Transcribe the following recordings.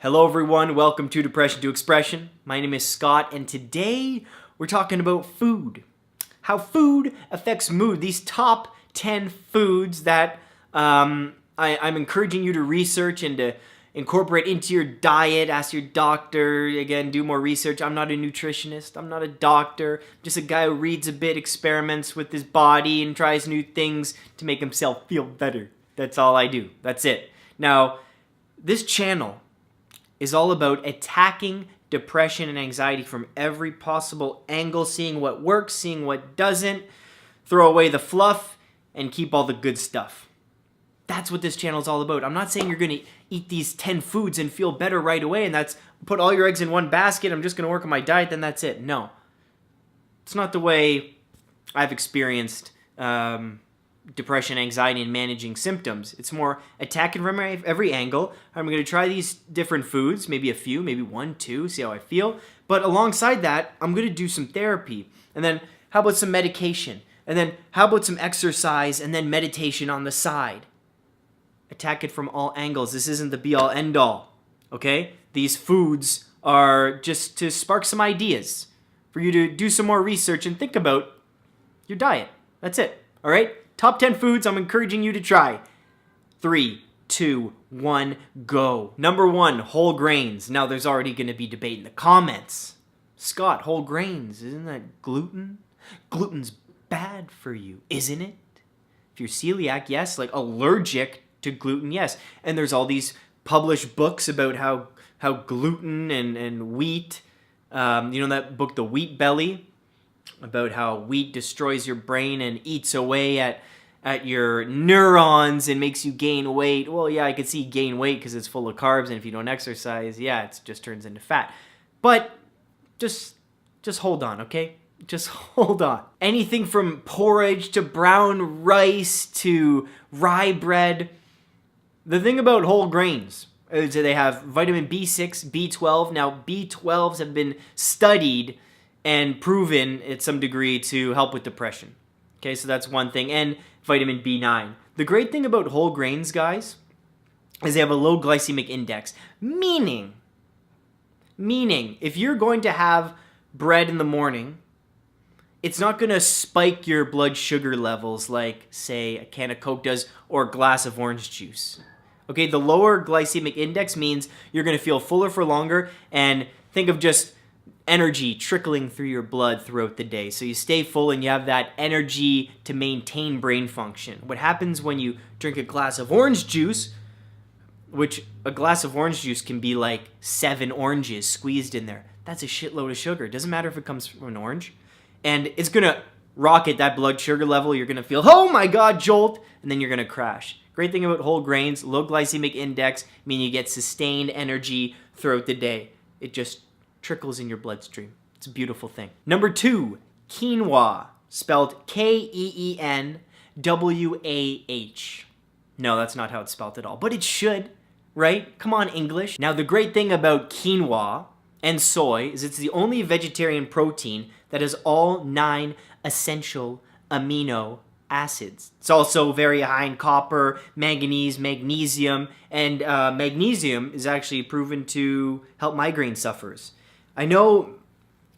Hello everyone, welcome to Depression to Expression. My name is Scott and today we're talking about food. How food affects mood. These top 10 foods that I'm encouraging you to research and to incorporate into your diet. Ask your doctor, again, do more research. I'm not a nutritionist, I'm not a doctor. I'm just a guy who reads a bit, experiments with his body and tries new things to make himself feel better. That's all I do, that's it. Now, this channel is all about attacking depression and anxiety from every possible angle, seeing what works, seeing what doesn't, throw away the fluff, and keep all the good stuff. That's what this channel is all about. I'm not saying you're going to eat these 10 foods and feel better right away, and that's put all your eggs in one basket, I'm just going to work on my diet, then that's it. No. It's not the way I've experienced depression, anxiety, and managing symptoms. It's more attacking from every angle. I'm going to try these different foods, maybe a few, maybe one, two, see how I feel. But alongside that, I'm going to do some therapy. And then how about some medication? And then how about some exercise and then meditation on the side? Attack it from all angles. This isn't the be-all, end-all, okay? These foods are just to spark some ideas for you to do some more research and think about your diet. That's it, all right? Top 10 foods I'm encouraging you to try. 3, 2, 1, go. Number 1, whole grains. Now there's already going to be debate in the comments. Scott, whole grains, isn't that gluten? Gluten's bad for you, isn't it? If you're celiac, yes. Like allergic to gluten, yes. And there's all these published books about how gluten and wheat, you know that book, The Wheat Belly? About how wheat destroys your brain and eats away at your neurons and makes you gain weight. Well, yeah, I could see gain weight because it's full of carbs, and if you don't exercise, yeah, it just turns into fat. But just hold on, okay? Just hold on. Anything from porridge to brown rice to rye bread. The thing about whole grains is that they have vitamin B6, B12. Now, B12s have been studied and proven at some degree to help with depression. Okay, so that's one thing. And vitamin B9. The great thing about whole grains, guys, is they have a low glycemic index. Meaning, if you're going to have bread in the morning, it's not going to spike your blood sugar levels like, say, a can of Coke does or a glass of orange juice. Okay, the lower glycemic index means you're going to feel fuller for longer, and think of just energy trickling through your blood throughout the day. So you stay full and you have that energy to maintain brain function. What happens when you drink a glass of orange juice, which a glass of orange juice can be like 7 oranges squeezed in there. That's a shitload of sugar. It doesn't matter if it comes from an orange. And it's going to rocket that blood sugar level. You're going to feel, oh my God, jolt, and then you're going to crash. Great thing about whole grains, low glycemic index, meaning you get sustained energy throughout the day. It just trickles in your bloodstream. It's a beautiful thing. Number 2, quinoa, spelled Keenwah. No, that's not how it's spelled at all, but it should, right? Come on, English. Now, the great thing about quinoa and soy is it's the only vegetarian protein that has all 9 essential amino acids. It's also very high in copper, manganese, magnesium, and magnesium is actually proven to help migraine sufferers. I know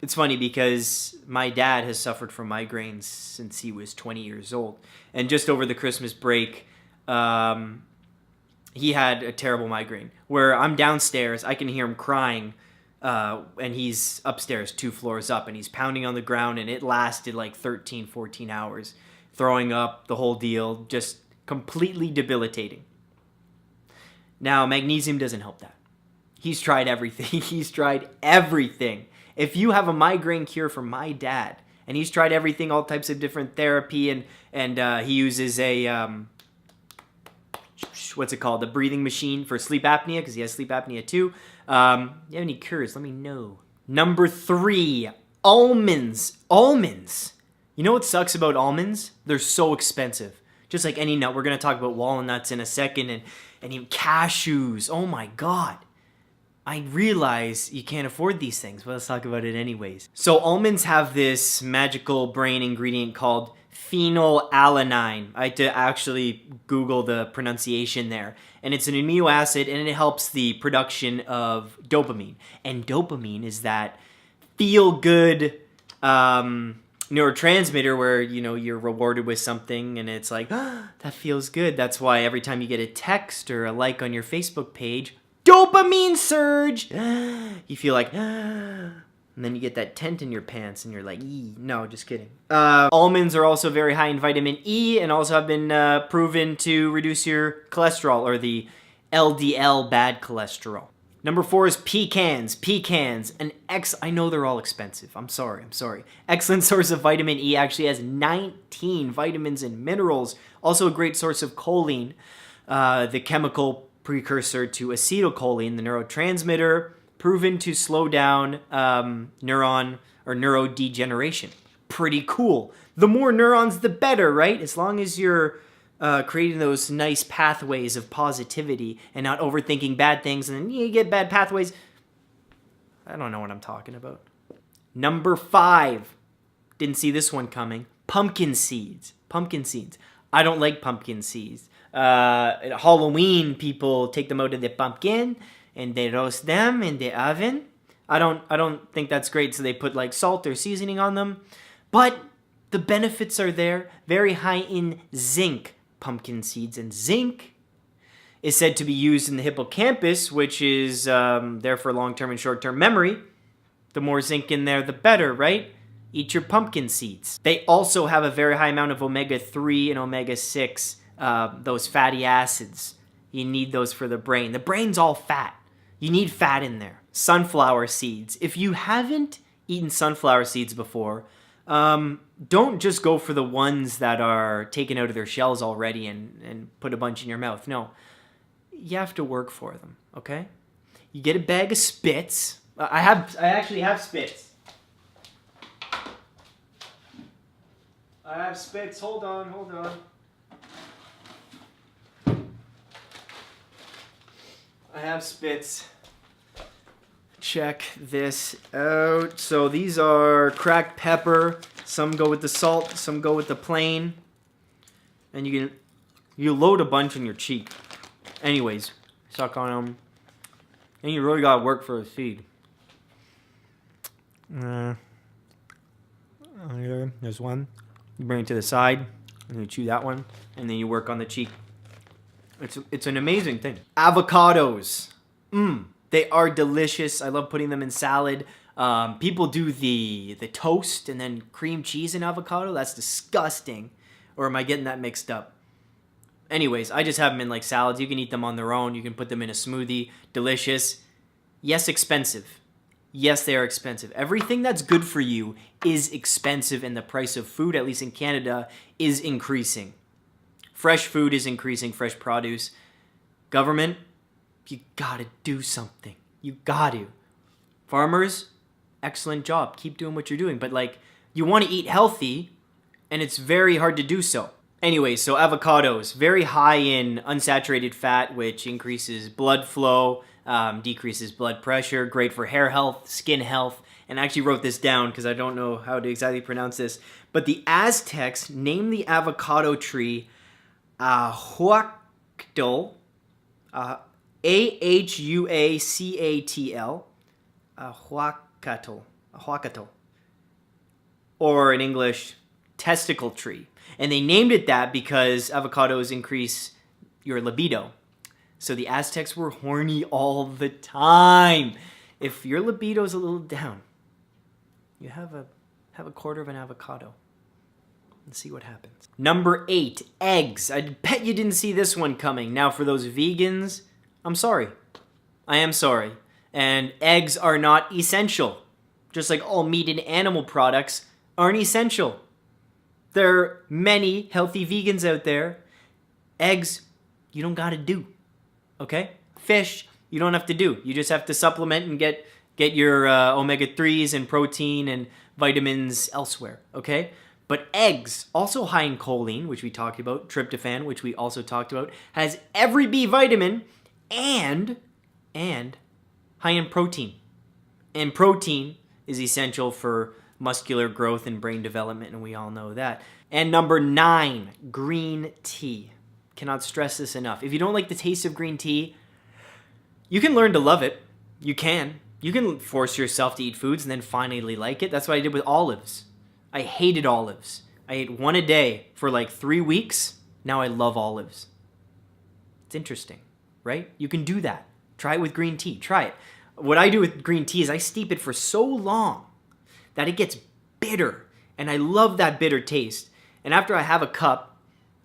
it's funny because my dad has suffered from migraines since he was 20 years old. And just over the Christmas break, he had a terrible migraine where I'm downstairs, I can hear him crying, and he's upstairs 2 floors up, and he's pounding on the ground, and it lasted like 13, 14 hours, throwing up, the whole deal, just completely debilitating. Now, magnesium doesn't help that. He's tried everything. He's tried everything. If you have a migraine cure from my dad, and he's tried everything, all types of different therapy, and he uses a, what's it called? The breathing machine for sleep apnea, because he has sleep apnea too. You have any cures? Let me know. Number 3, almonds. Almonds. You know what sucks about almonds? They're so expensive. Just like any nut. We're going to talk about walnuts in a second, and even cashews. Oh my God. I realize you can't afford these things, but let's talk about it anyways. So almonds have this magical brain ingredient called phenylalanine. I had to actually Google the pronunciation there. And it's an amino acid, and it helps the production of dopamine. And dopamine is that feel-good neurotransmitter where, you know, you're rewarded with something and it's like, ah, that feels good. That's why every time you get a text or a like on your Facebook page, dopamine surge. You feel like, and then you get that tent in your pants and you're like, no, just kidding. Almonds are also very high in vitamin E and also have been proven to reduce your cholesterol, or the LDL bad cholesterol. Number 4 is pecans. Pecans, I know they're all expensive. I'm sorry. Excellent source of vitamin E, actually has 19 vitamins and minerals. Also a great source of choline, the chemical precursor to acetylcholine, the neurotransmitter, proven to slow down neuron or neurodegeneration. Pretty cool. The more neurons, the better, right? As long as you're creating those nice pathways of positivity and not overthinking bad things, and then you get bad pathways. I don't know what I'm talking about. Number 5. Didn't see this one coming. Pumpkin seeds. Pumpkin seeds. I don't like pumpkin seeds. At Halloween, people take them out of the pumpkin and they roast them in the oven. I don't think that's great, so they put like salt or seasoning on them. But the benefits are there. Very high in zinc, pumpkin seeds. And zinc is said to be used in the hippocampus, which is there for long-term and short-term memory. The more zinc in there, the better, right? Eat your pumpkin seeds. They also have a very high amount of omega-3 and omega-6, those fatty acids. You need those for the brain. The brain's all fat. You need fat in there. Sunflower seeds. If you haven't eaten sunflower seeds before, don't just go for the ones that are taken out of their shells already and put a bunch in your mouth. No, you have to work for them, okay? You get a bag of Spitz. I actually have Spitz. I have Spitz. Hold on. I have Spitz. Check this out. So these are cracked pepper. Some go with the salt, some go with the plain. And you load a bunch in your cheek. Anyways, suck on them. And you really gotta work for a seed. There's one. You bring it to the side, and you chew that one, and then you work on the cheek. It's an amazing thing. Avocados. They are delicious. I love putting them in salad. People do the toast and then cream cheese and avocado. That's disgusting. Or am I getting that mixed up? Anyways, I just have them in like salads. You can eat them on their own. You can put them in a smoothie. Delicious. Yes, expensive. Yes, they are expensive. Everything that's good for you is expensive, and the price of food, at least in Canada, is increasing. Fresh food is increasing, fresh produce. Government, you gotta do something. You got to. Farmers, excellent job. Keep doing what you're doing. But like, you want to eat healthy, and it's very hard to do so. Anyway, so avocados, very high in unsaturated fat, which increases blood flow, decreases blood pressure, great for hair health, skin health. And I actually wrote this down because I don't know how to exactly pronounce this. But the Aztecs named the avocado tree Ahuacatl, Ahuacatl, Ahuacatl, or in English, testicle tree. And they named it that because avocados increase your libido. So the Aztecs were horny all the time. If your libido's a little down, you have a quarter of an avocado. Let's see what happens. Number 8, eggs. I bet you didn't see this one coming. Now for those vegans, I'm sorry. I am sorry. And eggs are not essential. Just like all meat and animal products aren't essential. There are many healthy vegans out there. Eggs, you don't gotta do. Okay? Fish, you don't have to do. You just have to supplement and get your omega-3s and protein and vitamins elsewhere. Okay? But eggs, also high in choline, which we talked about, tryptophan, which we also talked about, has every B vitamin, and high in protein. And protein is essential for muscular growth and brain development, and we all know that. And number 9, green tea. Cannot stress this enough. If you don't like the taste of green tea, you can learn to love it. You can. You can force yourself to eat foods and then finally like it. That's what I did with olives. I hated olives. I ate one a day for like 3 weeks. Now I love olives. It's interesting, right? You can do that. Try it with green tea. Try it. What I do with green tea is I steep it for so long that it gets bitter. And I love that bitter taste. And after I have a cup,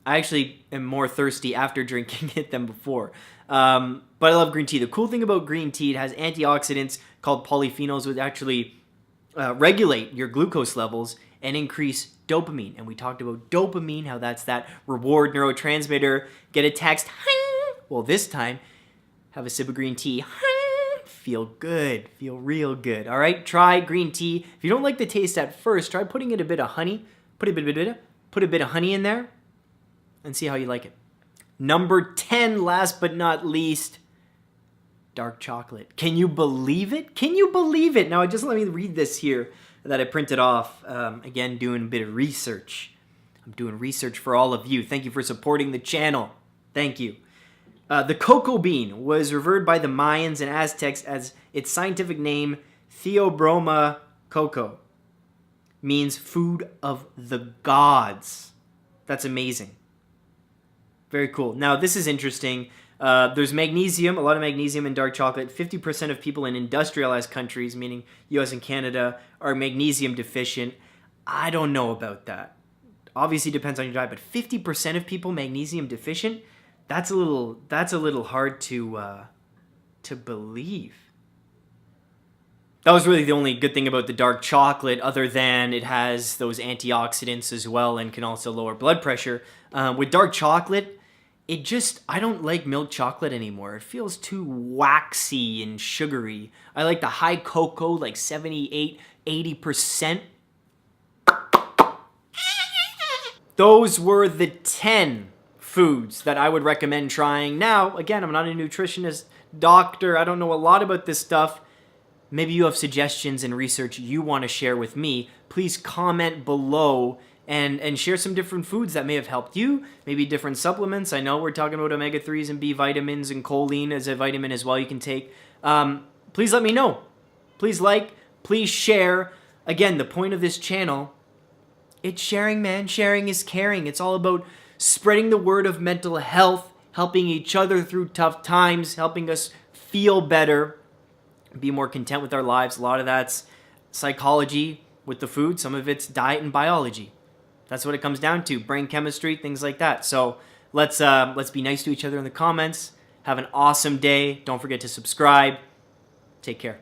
I actually am more thirsty after drinking it than before. But I love green tea. The cool thing about green tea, it has antioxidants called polyphenols, which actually regulate your glucose levels and increase dopamine. And we talked about dopamine, how that's that reward neurotransmitter. Get a text, well, this time, have a sip of green tea. Feel good. Feel real good. All right? Try green tea. If you don't like the taste at first, try putting in a bit of honey. Put a bit of honey in there and see how you like it. Number 10, last but not least, dark chocolate. Can you believe it? Can you believe it? Now, just let me read this here that I printed off. Again, doing a bit of research. I'm doing research for all of you. Thank you for supporting the channel. Thank you. The cocoa bean was revered by the Mayans and Aztecs as its scientific name, Theobroma cocoa. Means food of the gods. That's amazing. Very cool. Now, this is interesting. There's magnesium, a lot of magnesium in dark chocolate. 50% of people in industrialized countries, meaning US and Canada, are magnesium deficient. I don't know about that. Obviously depends on your diet, but 50% of people magnesium deficient? That's a little hard to believe. That was really the only good thing about the dark chocolate, other than it has those antioxidants as well and can also lower blood pressure. With dark chocolate, I don't like milk chocolate anymore. It feels too waxy and sugary. I like the high cocoa, like 78, 80%. Those were the 10 foods that I would recommend trying. Now, again, I'm not a nutritionist, doctor. I don't know a lot about this stuff. Maybe you have suggestions and research you want to share with me. Please comment below and share some different foods that may have helped you. Maybe different supplements. I know we're talking about omega-3s and B vitamins and choline as a vitamin as well you can take. Please let me know. Please please share. Again, the point of this channel, it's sharing, man. Sharing is caring. It's all about spreading the word of mental health, helping each other through tough times, helping us feel better, be more content with our lives. A lot of that's psychology with the food. Some of it's diet and biology. That's what it comes down to. Brain chemistry, things like that. So let's be nice to each other in the comments. Have an awesome day. Don't forget to subscribe. Take care.